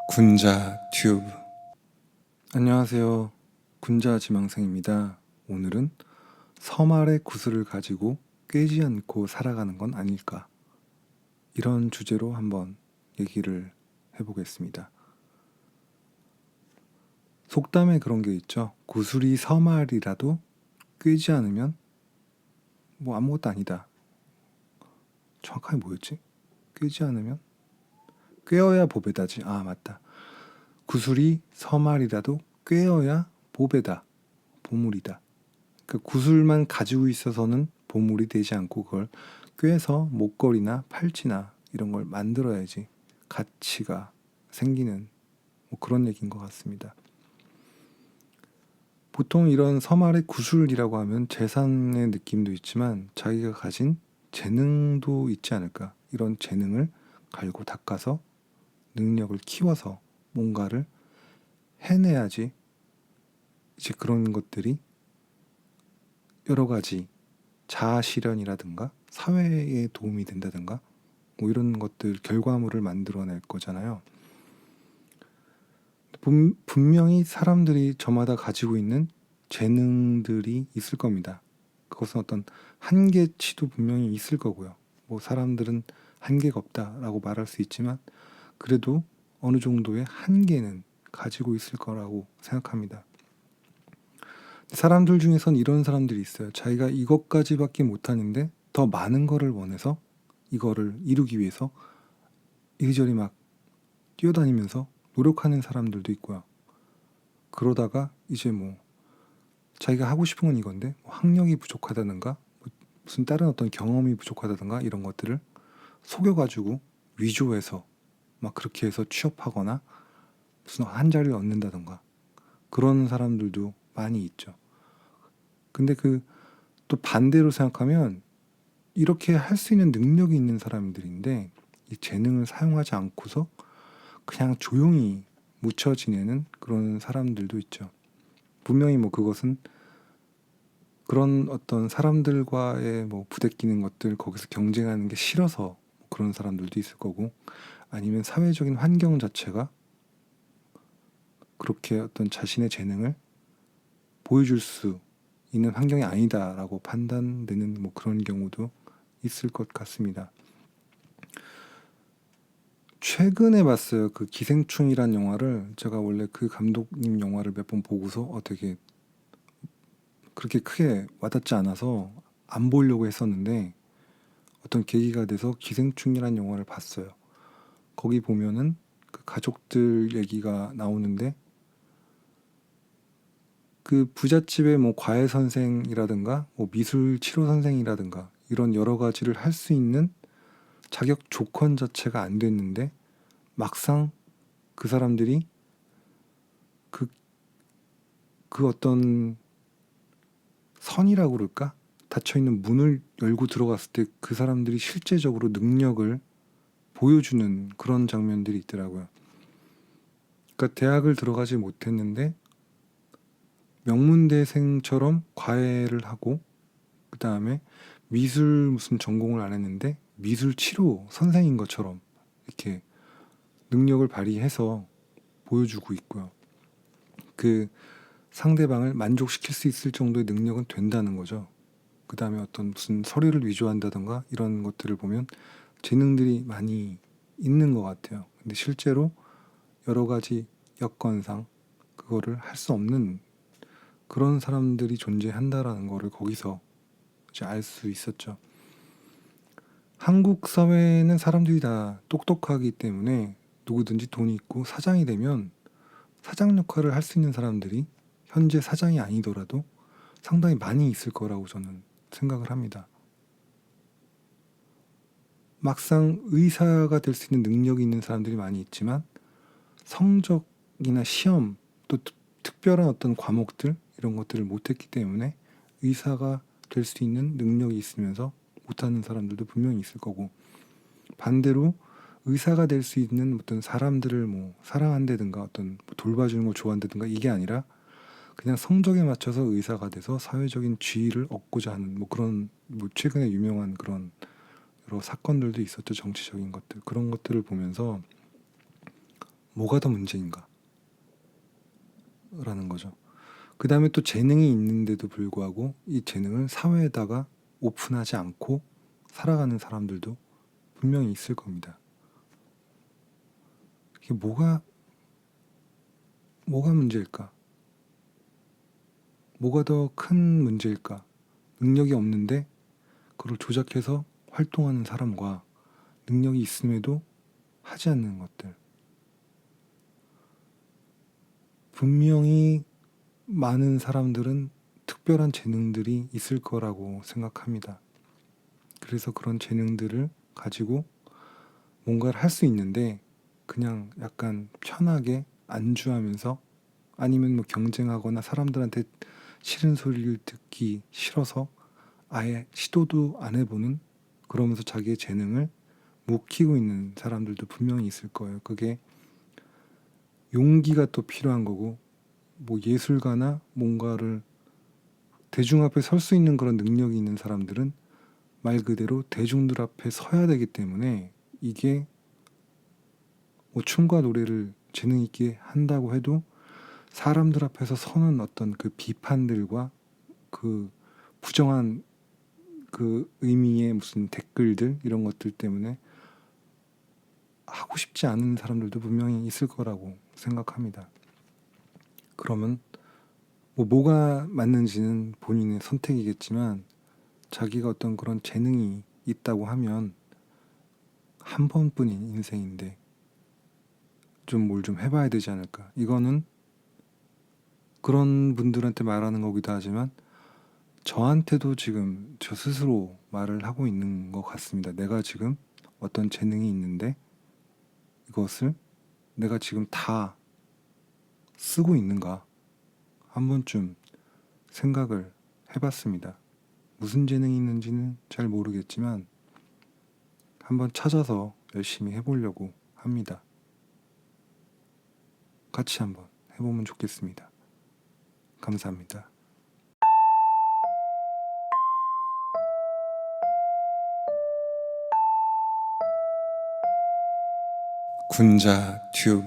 군자 튜브. 안녕하세요. 군자 지망생입니다. 오늘은 서말의 구슬을 가지고 꿰지 않고 살아가는 건 아닐까, 이런 주제로 한번 얘기를 해보겠습니다. 속담에 그런 게 있죠. 구슬이 서말이라도 꿰지 않으면 뭐 아무것도 아니다. 정확하게 뭐였지? 꿰지 않으면 꿰어야 보배다지. 아, 맞다. 구슬이 서말이라도 꿰어야 보배다, 보물이다. 그 구슬만 가지고 있어서는 보물이 되지 않고 그걸 꿰서 목걸이나 팔찌나 이런 걸 만들어야지 가치가 생기는, 뭐 그런 얘기인 것 같습니다. 보통 이런 서말의 구슬이라고 하면 재산의 느낌도 있지만 자기가 가진 재능도 있지 않을까. 이런 재능을 갈고 닦아서 능력을 키워서 뭔가를 해내야지 이제 그런 것들이 여러 가지 자아 실현이라든가 사회에 도움이 된다든가 뭐 이런 것들 결과물을 만들어낼 거잖아요. 분명히 사람들이 저마다 가지고 있는 재능들이 있을 겁니다. 그것은 어떤 한계치도 분명히 있을 거고요. 뭐 사람들은 한계가 없다라고 말할 수 있지만 그래도 어느 정도의 한계는 가지고 있을 거라고 생각합니다. 사람들 중에선 이런 사람들이 있어요. 자기가 이것까지밖에 못하는데 더 많은 거를 원해서 이거를 이루기 위해서 이리저리 막 뛰어다니면서 노력하는 사람들도 있고요. 그러다가 이제 뭐 자기가 하고 싶은 건 이건데 뭐 학력이 부족하다든가 무슨 다른 어떤 경험이 부족하다든가 이런 것들을 속여가지고 위조해서 막 그렇게 해서 취업하거나 무슨 한 자리를 얻는다든가 그런 사람들도 많이 있죠. 근데 그 또 반대로 생각하면 이렇게 할 수 있는 능력이 있는 사람들인데 이 재능을 사용하지 않고서 그냥 조용히 묻혀 지내는 그런 사람들도 있죠. 분명히 뭐 그것은 그런 어떤 사람들과의 뭐 부대끼는 것들, 거기서 경쟁하는 게 싫어서 그런 사람들도 있을 거고, 아니면 사회적인 환경 자체가 그렇게 어떤 자신의 재능을 보여줄 수 있는 환경이 아니다라고 판단되는 뭐 그런 경우도 있을 것 같습니다. 최근에 봤어요. 그 기생충이란 영화를. 제가 원래 그 감독님 영화를 몇 번 보고서 되게 그렇게 크게 와닿지 않아서 안 보려고 했었는데 어떤 계기가 돼서 기생충이란 영화를 봤어요. 거기 보면은 그 가족들 얘기가 나오는데 그 부잣집의 뭐 과외 선생이라든가 뭐 미술 치료 선생이라든가 이런 여러 가지를 할 수 있는 자격 조건 자체가 안 됐는데 막상 그 사람들이 그, 그 어떤 선이라고 그럴까? 닫혀있는 문을 열고 들어갔을 때 그 사람들이 실제적으로 능력을 보여주는 그런 장면들이 있더라고요. 그러니까 대학을 들어가지 못했는데 명문대생처럼 과외를 하고 그 다음에 미술 무슨 전공을 안 했는데 미술 치료 선생인 것처럼 이렇게 능력을 발휘해서 보여주고 있고요. 그 상대방을 만족시킬 수 있을 정도의 능력은 된다는 거죠. 그 다음에 어떤 무슨 서류를 위조한다던가 이런 것들을 보면 재능들이 많이 있는 것 같아요. 근데 실제로 여러 가지 여건상 그거를 할 수 없는 그런 사람들이 존재한다라는 거를 거기서 이제 알 수 있었죠. 한국 사회는 사람들이 다 똑똑하기 때문에 누구든지 돈이 있고 사장이 되면 사장 역할을 할 수 있는 사람들이 현재 사장이 아니더라도 상당히 많이 있을 거라고 저는 생각을 합니다. 막상 의사가 될 수 있는 능력이 있는 사람들이 많이 있지만 성적이나 시험 또 특별한 어떤 과목들 이런 것들을 못했기 때문에 의사가 될 수 있는 능력이 있으면서 못하는 사람들도 분명히 있을 거고, 반대로 의사가 될 수 있는 어떤 사람들을 뭐 사랑한다든가 어떤 뭐 돌봐주는 걸 좋아한다든가 이게 아니라 그냥 성적에 맞춰서 의사가 돼서 사회적인 지위를 얻고자 하는 뭐 그런 뭐 최근에 유명한 그런 여러 사건들도 있었죠. 정치적인 것들 그런 것들을 보면서 뭐가 더 문제인가? 라는 거죠. 그 다음에 또 재능이 있는데도 불구하고 이 재능을 사회에다가 오픈하지 않고 살아가는 사람들도 분명히 있을 겁니다. 이게 뭐가 문제일까? 뭐가 더 큰 문제일까? 능력이 없는데 그걸 조작해서 활동하는 사람과 능력이 있음에도 하지 않는 것들. 분명히 많은 사람들은 특별한 재능들이 있을 거라고 생각합니다. 그래서 그런 재능들을 가지고 뭔가를 할 수 있는데 그냥 약간 편하게 안주하면서 아니면 뭐 경쟁하거나 사람들한테 싫은 소리를 듣기 싫어서 아예 시도도 안 해보는, 그러면서 자기의 재능을 못 키우고 있는 사람들도 분명히 있을 거예요. 그게 용기가 또 필요한 거고, 뭐 예술가나 뭔가를 대중 앞에 설 수 있는 그런 능력이 있는 사람들은 말 그대로 대중들 앞에 서야 되기 때문에 이게 뭐 춤과 노래를 재능 있게 한다고 해도 사람들 앞에서 서는 어떤 그 비판들과 그 부정한 그 의미의 무슨 댓글들 이런 것들 때문에 하고 싶지 않은 사람들도 분명히 있을 거라고 생각합니다. 그러면 뭐가 맞는지는 본인의 선택이겠지만 자기가 어떤 그런 재능이 있다고 하면 한 번뿐인 인생인데 좀 뭘 좀 해봐야 되지 않을까. 이거는 그런 분들한테 말하는 거기도 하지만 저한테도 지금 저 스스로 말을 하고 있는 것 같습니다. 내가 지금 어떤 재능이 있는데 이것을 내가 지금 다 쓰고 있는가 한 번쯤 생각을 해봤습니다. 무슨 재능이 있는지는 잘 모르겠지만 한번 찾아서 열심히 해보려고 합니다. 같이 한번 해보면 좋겠습니다. 감사합니다. 군자 튜브